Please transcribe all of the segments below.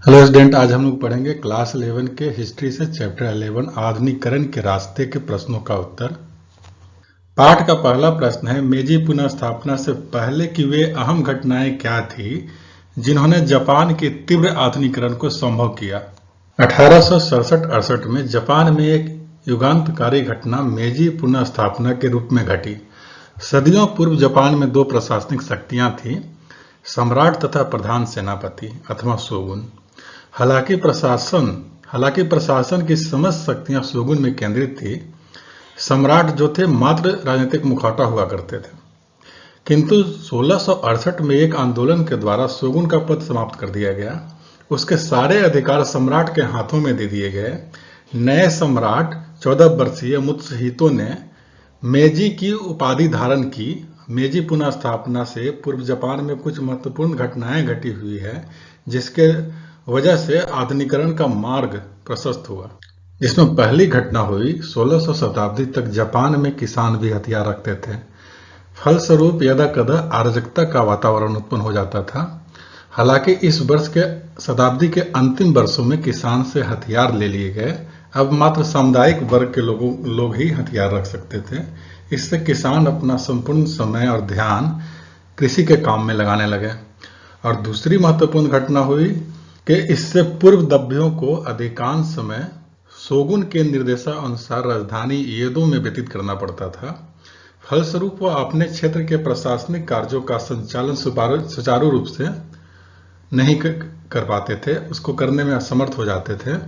Hello student, आज हम लोग पढ़ेंगे क्लास 11 के हिस्ट्री से चैप्टर 11 आधुनिकीकरण के रास्ते के प्रश्नों का उत्तर। पाठ का पहला प्रश्न है, मेजी पुनर्स्थापना से पहले की वे अहम घटनाएं क्या थी जिन्होंने जापान के तीव्र आधुनिकीकरण को संभव किया। 1867-68 में जापान में एक युगांतकारी घटना मेजी पुनर्स्थापना के रूप में घटी। सदियों पूर्व जापान में दो प्रशासनिक शक्तियां थीं, सम्राट तथा प्रधान सेनापति अथवा शोगुन। हालांकि प्रशासन की समस्त शक्तियां शोगुन में केंद्रित थी। सम्राट जो थे मात्र राजनीतिक मुखौटा हुआ करते थे, किंतु 1668 में एक आंदोलन के द्वारा शोगुन का पद समाप्त कर दिया गया। उसके सारे अधिकार सम्राट के हाथों में दे दिए गए। नए सम्राट 14 वर्षीय मुत्सुहितो ने मेजी की उपाधि धारण की। मेजी पुनर्स्थापना से पूर्व जापान में कुछ महत्वपूर्ण घटनाएं घटी हुई है, जिसके वजह से आधुनिकीकरण का मार्ग प्रशस्त हुआ। जिसमें पहली घटना हुई, 1600 शताब्दी तक जापान में किसान भी हथियार रखते थे। फलस्वरूप यदाकदा अराजकता का वातावरण उत्पन्न हो जाता था। हालांकि इस वर्ष के शताब्दी के अंतिम वर्षों में किसान से हथियार ले लिए गए। अब मात्र सामुदायिक वर्ग के लोग ही हथियार रख सकते थे। इससे किसान अपना संपूर्ण समय और ध्यान कृषि के काम में लगाने लगे। और दूसरी महत्वपूर्ण घटना हुई कि इससे पूर्व दब्बियों को अधिकांश समय शोगुन के निर्देशानुसार राजधानी ईएदो में व्यतीत करना पड़ता था। फलस्वरूप वह अपने क्षेत्र के प्रशासनिक कार्यों का संचालन सुचारू रूप से नहीं कर पाते थे, उसको करने में असमर्थ हो जाते थे।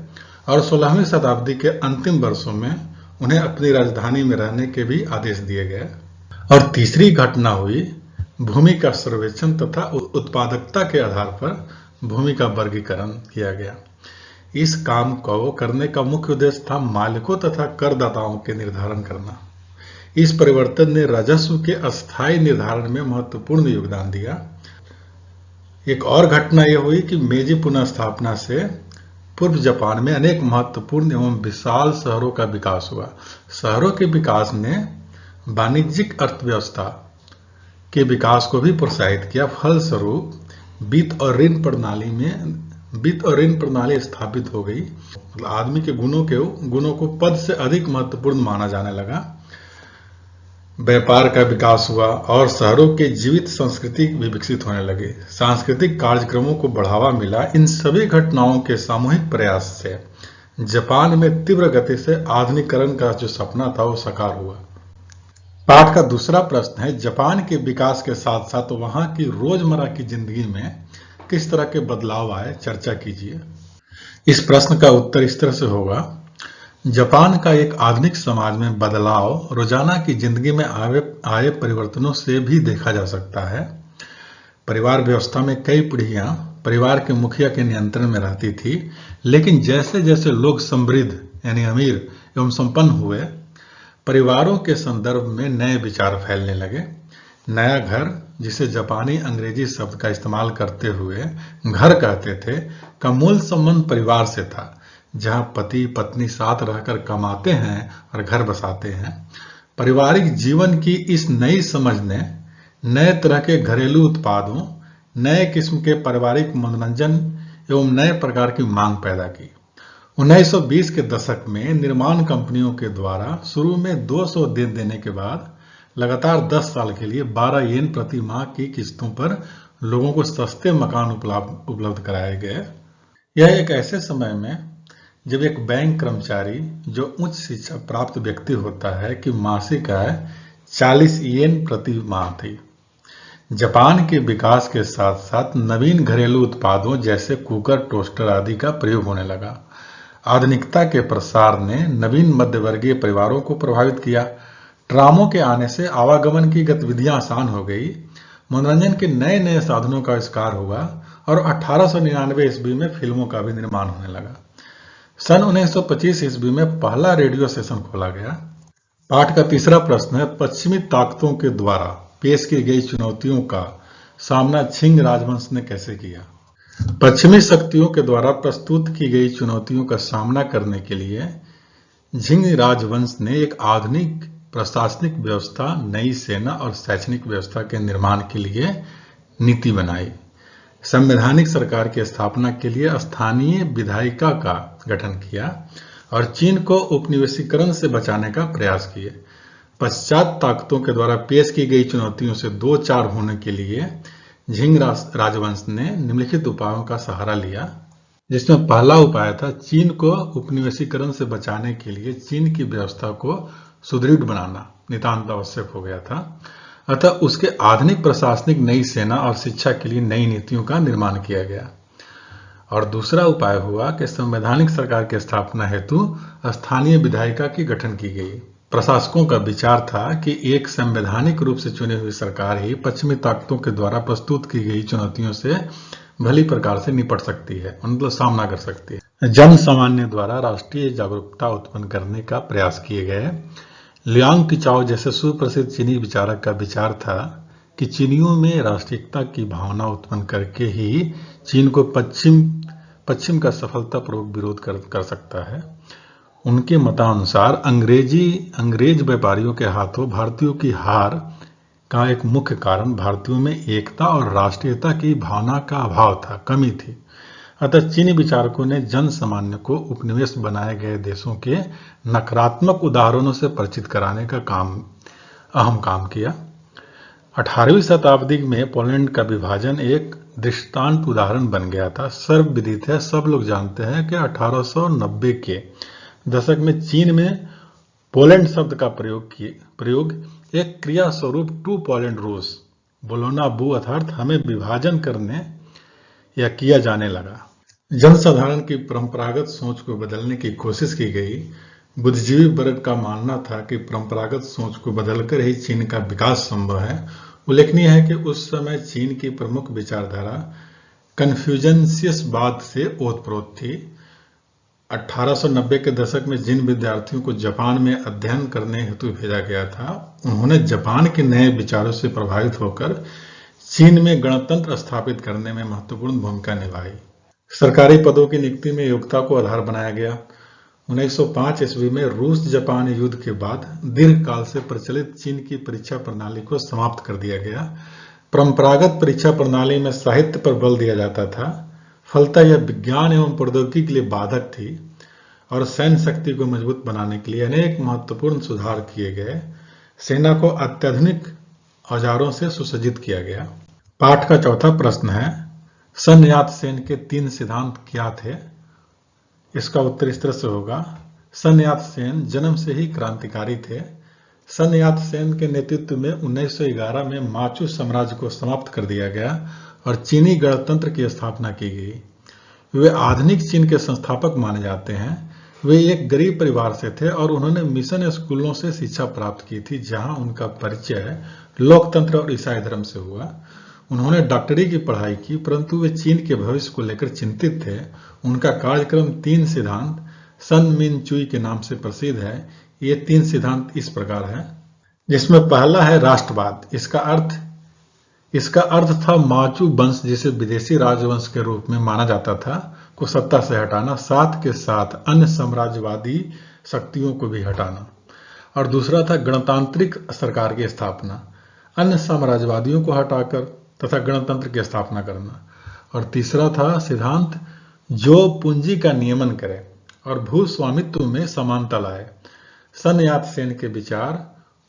और 16वीं शताब्दी के अंतिम वर्षों में उन्हें अपनी राजधानी में रहने के भी आदेश दिए गए। और तीसरी घटना हुई, भूमि का सर्वेक्षण तथा उत्पादकता के आधार पर भूमि का वर्गीकरण किया गया। इस काम को करने का मुख्य उद्देश्य था मालिकों तथा करदाताओं के निर्धारण करना। इस परिवर्तन ने राजस्व के अस्थायी निर्धारण में महत्वपूर्ण योगदान दिया। एक और घटना यह हुई कि मेजी पुनर्स्थापना से पूर्व जापान में अनेक महत्वपूर्ण एवं विशाल शहरों का विकास हुआ। शहरों के विकास ने वाणिज्यिक अर्थव्यवस्था के विकास को भी प्रोत्साहित किया। फलस्वरूप वित्त और ऋण प्रणाली स्थापित हो गई। आदमी के गुणों को पद से अधिक महत्वपूर्ण माना जाने लगा। व्यापार का विकास हुआ और शहरों के जीवित संस्कृति भी विकसित होने लगे। सांस्कृतिक कार्यक्रमों को बढ़ावा मिला। इन सभी घटनाओं के सामूहिक प्रयास से जापान में तीव्र गति से आधुनिकीकरण का जो सपना था वो साकार हुआ। पाठ का दूसरा प्रश्न है, जापान के विकास के साथ साथ वहां की रोजमर्रा की जिंदगी में किस तरह के बदलाव आए, चर्चा कीजिए। इस प्रश्न का उत्तर इस तरह से होगा, जापान का एक आधुनिक समाज में बदलाव रोजाना की जिंदगी में आए परिवर्तनों से भी देखा जा सकता है। परिवार व्यवस्था में कई पीढ़ियां परिवार के मुखिया के नियंत्रण में रहती थी, लेकिन जैसे जैसे लोग समृद्ध यानी अमीर एवं संपन्न हुए, परिवारों के संदर्भ में नए विचार फैलने लगे। नया घर, जिसे जापानी अंग्रेजी शब्द का इस्तेमाल करते हुए घर कहते थे, का मूल संबंध परिवार से था, जहां पति पत्नी साथ रहकर कमाते हैं और घर बसाते हैं। पारिवारिक जीवन की इस नई समझ ने नए तरह के घरेलू उत्पादों, नए किस्म के पारिवारिक मनोरंजन एवं नए प्रकार की मांग पैदा की। 1920 के दशक में निर्माण कंपनियों के द्वारा शुरू में 200 दिन देने के बाद लगातार 10 साल के लिए 12 येन प्रति माह की किस्तों पर लोगों को सस्ते मकान उपलब्ध कराए गए। यह एक ऐसे समय में जब एक बैंक कर्मचारी जो उच्च शिक्षा प्राप्त व्यक्ति होता है कि मासिक आय 40 येन प्रति माह थी। जापान के विकास के साथ साथ नवीन घरेलू उत्पादों जैसे कुकर, टोस्टर आदि का प्रयोग होने लगा। आधुनिकता के प्रसार ने नवीन मध्यवर्गीय परिवारों को प्रभावित किया। ट्रामों के आने से आवागमन की गतिविधियां आसान हो गई। मनोरंजन के नए नए साधनों का आविष्कार हुआ और 1899 ईस्वी में फिल्मों का भी निर्माण होने लगा। सन 1925 ईस्वी में पहला रेडियो स्टेशन खोला गया। पाठ का तीसरा प्रश्न है, पश्चिमी ताकतों के द्वारा पेश की गई चुनौतियों का सामना छिंग राजवंश ने कैसे किया। पश्चिमी शक्तियों के द्वारा प्रस्तुत की गई चुनौतियों का सामना करने के लिए छिंग राजवंश ने एक आधुनिक प्रशासनिक व्यवस्था, नई सेना और शैक्षणिक व्यवस्था के निर्माण के लिए नीति बनाई। संवैधानिक सरकार की स्थापना के लिए स्थानीय विधायिका का गठन किया और चीन को उपनिवेशीकरण से बचाने का प्रयास किए। पश्चात ताकतों के द्वारा पेश की गई चुनौतियों से दो चार होने के लिए झिंग राजवंश ने निम्नलिखित उपायों का सहारा लिया, जिसमें पहला उपाय था चीन को उपनिवेशीकरण से बचाने के लिए चीन की व्यवस्था को सुदृढ़ बनाना नितांत आवश्यक हो गया था। अतः उसके आधुनिक प्रशासनिक नई सेना और शिक्षा के लिए नई नीतियों का निर्माण किया गया। और दूसरा उपाय हुआ कि संवैधानिक सरकार की स्थापना हेतु स्थानीय विधायिका की गठन की गई। प्रशासकों का विचार था कि एक संवैधानिक रूप से चुनी हुई सरकार ही पश्चिमी ताकतों के द्वारा प्रस्तुत की गई चुनौतियों से भली प्रकार से निपट सकती है, मतलब सामना कर सकती है। जन सामान्य द्वारा राष्ट्रीय जागरूकता उत्पन्न करने का प्रयास किए गए। लियांग किचाओ जैसे सुप्रसिद्ध चीनी विचारक का विचार था कि चीनियों में राष्ट्रीयता की भावना उत्पन्न करके ही चीन को पश्चिम का सफलतापूर्वक विरोध कर सकता है। उनके मतानुसार अंग्रेज व्यापारियों के हाथों भारतीयों की हार का एक मुख्य कारण भारतीयों में एकता और राष्ट्रीयता की भावना का अभाव था, कमी थी। अतः चीनी विचारकों ने जन सामान्य को उपनिवेश बनाए गए देशों के नकारात्मक उदाहरणों से परिचित कराने का अहम काम किया। 18वीं शताब्दी में पोलैंड का विभाजन एक दृष्टांत उदाहरण बन गया था। सर्वविदित है, सब लोग जानते हैं कि 1890 के दशक में चीन में पोलैंड शब्द का प्रयोग एक क्रिया स्वरूप टू पोलैंड रूस बोलोना बू अर्थात हमें विभाजन करने या किया जाने लगा। जनसाधारण की परंपरागत सोच को बदलने की कोशिश की गई। बुद्धिजीवी वर्ग का मानना था कि परंपरागत सोच को बदलकर ही चीन का विकास संभव है। उल्लेखनीय है कि उस समय चीन की प्रमुख विचारधारा कन्फ्यूशियसवाद से ओतप्रोत थी। 1890 के दशक में जिन विद्यार्थियों को जापान में अध्ययन करने हेतु भेजा गया था, उन्होंने जापान के नए विचारों से प्रभावित होकर चीन में गणतंत्र स्थापित करने में महत्वपूर्ण भूमिका निभाई। सरकारी पदों की नियुक्ति में योग्यता को आधार बनाया गया। 1905 ईस्वी में रूस जापान युद्ध के बाद दीर्घकाल से प्रचलित चीन की परीक्षा प्रणाली को समाप्त कर दिया गया। परंपरागत परीक्षा प्रणाली में साहित्य पर बल दिया जाता था, फलतः यह विज्ञान एवं प्रौद्योगिकी के लिए बाधक थी और सैन्य शक्ति को मजबूत बनाने के लिए अनेक महत्वपूर्ण सुधार किए गए। सेना को अत्याधुनिक औजारों से सुसज्जित किया गया। पाठ का चौथा प्रश्न है, सन यात सेन के 3 सिद्धांत क्या थे? इसका उत्तर इस तरह से होगा। सन यात सेन जन्म से ही क्रांतिकारी थे। सन यात सेन के नेतृत्व में 1911 में माचू साम्राज्य को समाप्त कर दिया गया और चीनी गणतंत्र की स्थापना की गई। वे आधुनिक चीन के संस्थापक माने जाते हैं। वे एक गरीब परिवार से थे और उन्होंने मिशन स्कूलों से शिक्षा प्राप्त की थी, जहां उनका परिचय लोकतंत्र और ईसाई धर्म से हुआ। उन्होंने डॉक्टरी की पढ़ाई की, परंतु वे चीन के भविष्य को लेकर चिंतित थे। उनका कार्यक्रम 3 सिद्धांत सन मिन चुई के नाम से प्रसिद्ध है। ये 3 सिद्धांत इस प्रकार है, जिसमें पहला है राष्ट्रवाद। इसका अर्थ था माचू वंश, जिसे विदेशी राजवंश के रूप में माना जाता था, को सत्ता से हटाना, साथ के साथ अन्य साम्राज्यवादी शक्तियों को भी हटाना। और दूसरा था गणतांत्रिक सरकार की स्थापना, अन्य साम्राज्यवादियों को हटाकर तथा गणतंत्र की स्थापना करना। और तीसरा था सिद्धांत जो पूंजी का नियमन करे और भू स्वामित्व में समानता लाए। सन यात सेन के विचार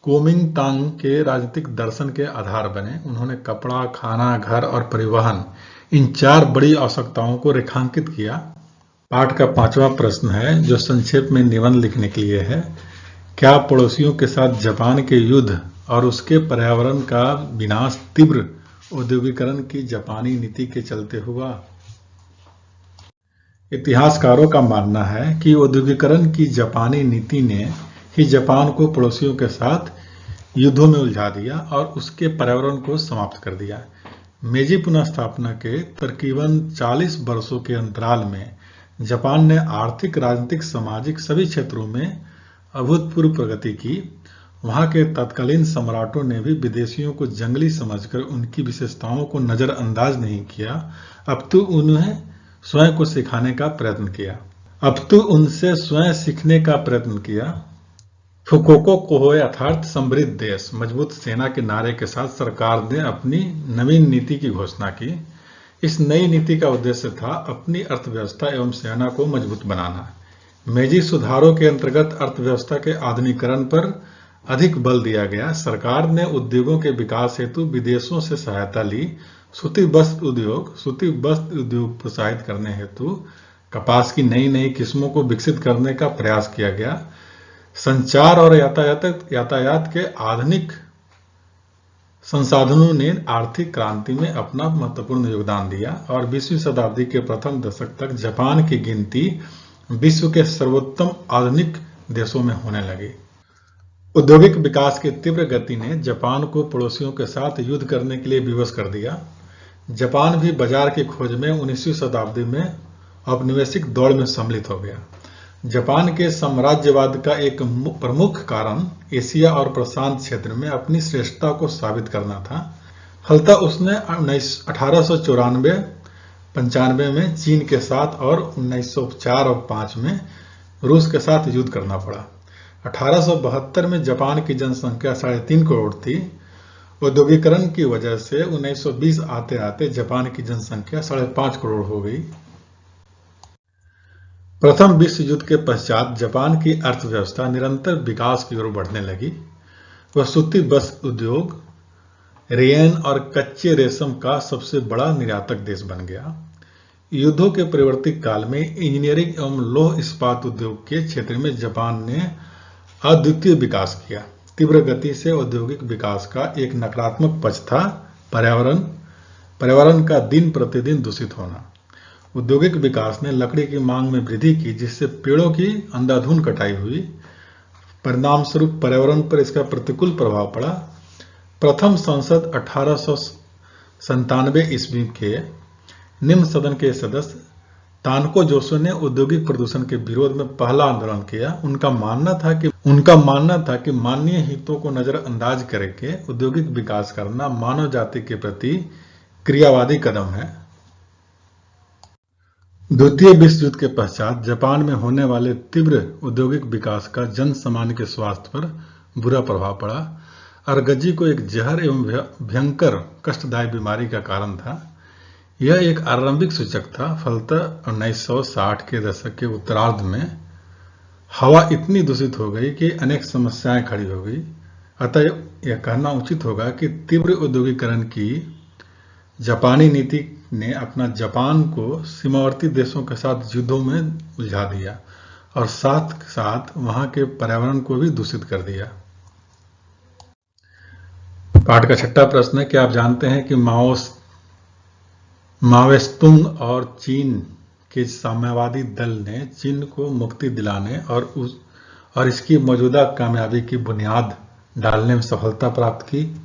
कुओमिंगतांग के राजनीतिक दर्शन के आधार बने। उन्होंने कपड़ा, खाना, घर और परिवहन, इन 4 बड़ी आवश्यकताओं को रेखांकित किया। पाठ का 5वां प्रश्न है, जो संक्षेप में निबंध लिखने के लिए है। क्या पड़ोसियों के साथ जापान के युद्ध और उसके पर्यावरण का विनाश तीव्र औद्योगिकरण की जापानी नीति के चलते हुआ? इतिहासकारों का मानना है कि औद्योगिकरण की जापानी नीति ने ही जापान को पड़ोसियों के साथ युद्धों में उलझा दिया और उसके पर्यावरण को समाप्त कर दिया। मेजी पुनर्स्थापना के तकरीबन 40 वर्षों के अंतराल में जापान ने आर्थिक, राजनीतिक, सामाजिक सभी क्षेत्रों में अभूतपूर्व प्रगति की। वहां के तत्कालीन सम्राटों ने भी विदेशियों को जंगली समझकर उनकी विशेषताओं को नजरअंदाज नहीं किया, अपितु उन्हें स्वयं को सिखाने का प्रयत्न किया। उनसे स्वयं सीखने का प्रयत्न किया। फुकोको कोहोए अर्थात समृद्ध देश, मजबूत सेना के नारे के साथ सरकार ने अपनी नवीन नीति की घोषणा की। इस नई नीति का उद्देश्य था अपनी अर्थव्यवस्था एवं सेना को मजबूत बनाना। मेजी सुधारों के अंतर्गत अर्थव्यवस्था के आधुनिकीकरण पर अधिक बल दिया गया। सरकार ने उद्योगों के विकास हेतु विदेशों से सहायता ली। सूती वस्त्र उद्योग प्रोत्साहित करने हेतु कपास की नई किस्मों को विकसित करने का प्रयास किया गया। संचार और यातायात के आधुनिक संसाधनों ने आर्थिक क्रांति में अपना महत्वपूर्ण योगदान दिया और 20वीं शताब्दी के प्रथम दशक तक जापान की गिनती विश्व के सर्वोत्तम आधुनिक देशों में होने लगी। औद्योगिक विकास की तीव्र गति ने जापान को पड़ोसियों के साथ युद्ध करने के लिए विवश कर दिया। जापान भी बाजार की खोज में 19वीं शताब्दी में औपनिवेशिक दौड़ में सम्मिलित हो गया। जापान के साम्राज्यवाद का एक प्रमुख कारण एशिया और प्रशांत क्षेत्र में अपनी श्रेष्ठता को साबित करना था। फलतः उसने 1894-95 में चीन के साथ और 1904 और 5 में रूस के साथ युद्ध करना पड़ा। 1872 में जापान की जनसंख्या 3.5 करोड़ थी। औद्योगिकरण की वजह से 1920 आते आते जापान की जनसंख्या 5.5 करोड़ हो गई। प्रथम विश्व युद्ध के पश्चात जापान की अर्थव्यवस्था निरंतर विकास की ओर बढ़ने लगी। वह सूती वस्त्र उद्योग, रेयन और कच्चे रेशम का सबसे बड़ा निर्यातक देश बन गया। युद्धों के परिवर्तित काल में इंजीनियरिंग एवं लौह इस्पात उद्योग के क्षेत्र में जापान ने अद्वितीय विकास किया। तीव्र गति से औद्योगिक विकास का एक नकारात्मक पक्ष था पर्यावरण का दिन प्रतिदिन दूषित होना। औद्योगिक विकास ने लकड़ी की मांग में वृद्धि की, जिससे पेड़ों की अंधाधुंध कटाई हुई। परिणाम स्वरूप पर्यावरण पर इसका प्रतिकूल प्रभाव पड़ा। प्रथम संसद 1897 ईस्वी के निम्न सदन के सदस्य तानको जोशो ने औद्योगिक प्रदूषण के विरोध में पहला आंदोलन किया। उनका मानना था कि मानवीय हितों को नजरअंदाज करके औद्योगिक विकास करना मानव जाति के प्रति क्रियावादी कदम है। द्वितीय विश्व युद्ध के पश्चात जापान में होने वाले तीव्र औद्योगिक विकास का जन सामान्य के स्वास्थ्य पर बुरा प्रभाव पड़ा। अरगजी को एक जहर एवं भयंकर कष्टदायी बीमारी का कारण था। यह एक आरंभिक सूचक था। फलतः 1960 के दशक के उत्तरार्ध में हवा इतनी दूषित हो गई कि अनेक समस्याएं खड़ी हो गई। अतः यह कहना उचित होगा कि तीव्र औद्योगिकरण की जापानी नीति ने अपना जापान को सीमावर्ती देशों के साथ युद्धों में उलझा दिया और साथ साथ वहां के पर्यावरण को भी दूषित कर दिया। पाठ का छठा प्रश्न है कि आप जानते हैं कि माओत्सुंग और चीन के साम्यवादी दल ने चीन को मुक्ति दिलाने और इसकी मौजूदा कामयाबी की बुनियाद डालने में सफलता प्राप्त की।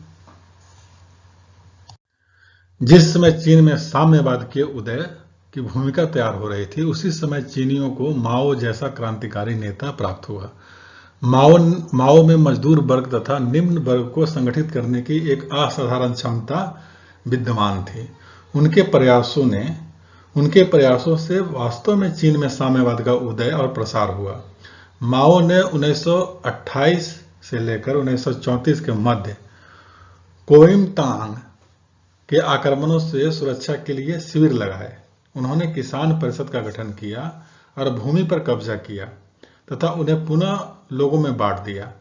जिस समय चीन में साम्यवाद के उदय की भूमिका तैयार हो रही थी, उसी समय चीनियों को माओ जैसा क्रांतिकारी नेता प्राप्त हुआ। माओ में मजदूर वर्ग तथा निम्न वर्ग को संगठित करने की एक असाधारण क्षमता विद्यमान थी। उनके प्रयासों से वास्तव में चीन में साम्यवाद का उदय और प्रसार हुआ। माओ ने 1928 से लेकर 1934 के मध्य कोइमतांग के आक्रमणों से सुरक्षा के लिए शिविर लगाए। उन्होंने किसान परिषद का गठन किया और भूमि पर कब्जा किया तथा उन्हें पुनः लोगों में बांट दिया।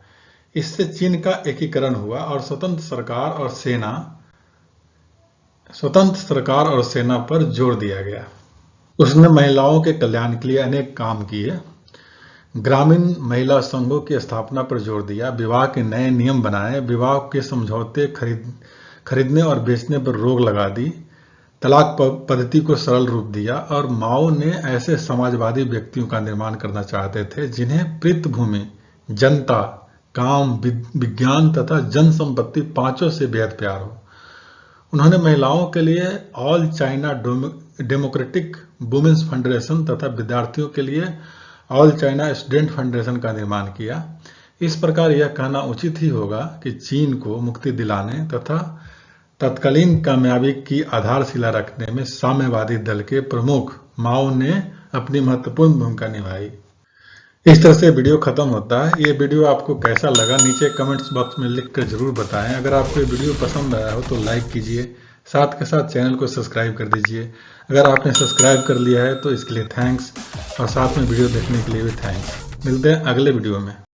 इससे चीन का एकीकरण हुआ और स्वतंत्र सरकार और सेना पर जोर दिया गया। उसने महिलाओं के कल्याण के लिए अनेक काम किए। ग्रामीण महिला संघों की स्थापना पर जोर दिया। विवाह के नए नियम बनाए। विवाह के समझौते खरीदने और बेचने पर रोक लगा दी। तलाक पद्धति को सरल रूप दिया। और माओ ने ऐसे समाजवादी व्यक्तियों का निर्माण करना चाहते थे जिन्हें पृथ्वी, जनता, काम, विज्ञान तथा जन संपत्ति पांचों से बेहद प्यार हो। उन्होंने महिलाओं के लिए All China Democratic Women's Federation तथा विद्यार्थियों के लिए ऑल चाइना स्टूडेंट फेडरेशन का निर्माण किया। इस प्रकार यह कहना उचित ही होगा कि चीन को मुक्ति दिलाने तथा तत्कालीन कामयाबी की आधारशिला रखने में साम्यवादी दल के प्रमुख माओ ने अपनी महत्वपूर्ण भूमिका निभाई। इस तरह से वीडियो खत्म होता है। ये वीडियो आपको कैसा लगा नीचे कमेंट्स बॉक्स में लिखकर जरूर बताएं। अगर आपको ये वीडियो पसंद आया हो तो लाइक कीजिए, साथ के साथ चैनल को सब्सक्राइब कर दीजिए। अगर आपने सब्सक्राइब कर लिया है तो इसके लिए थैंक्स, और साथ में वीडियो देखने के लिए भी थैंक्स। मिलते हैं अगले वीडियो में।